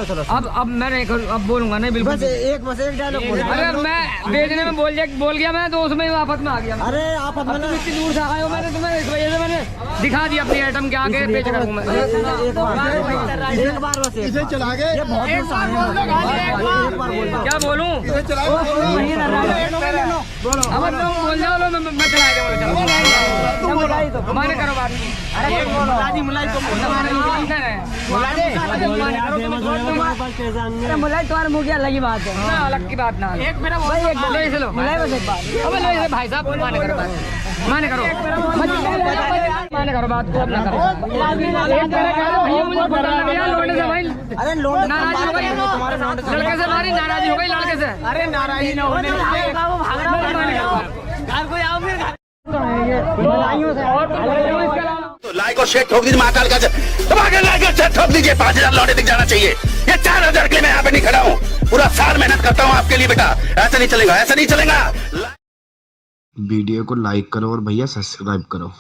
अब मैं नहीं अब बोलूंगा नहीं बिल्कुल। बस एक डायलॉग बोल। अरे मैं बेचने में बोल गया मैं तो उसमें आफत में आ गया। अरे आप इतनी दूर से आए हो मैंने तुम्हें इस वजह से मैंने दिखा दी अपनी आइटम के आगे बेच कर मैं। एक बार बस इसे चला गए। क्या बोलूं अब तुम बोल जाओ मैं चला माने करो बात। मलाई तुम्हारे मुँह की अलग ही बात है ना, अलग की बात ना। एक मेरा भाई साहब माने करो बात, माने करो बात को अब ना करो। अरे लोड नाराज हो गई लड़के से, मारी नाराज हो गई लड़के से। अरे नाराज ना होने तो लाइक और शेयर ठोक दीजिए महाकाल का लाइक और शेयर ठोक दीजिए। 5000 लौटे दिख जाना चाहिए। ये 4000 के लिए मैं यहाँ पे नहीं खड़ा हूँ, पूरा साल मेहनत करता हूँ आपके लिए बेटा। ऐसा नहीं चलेगा, ऐसा नहीं चलेगा। वीडियो को लाइक करो और भैया सब्सक्राइब करो।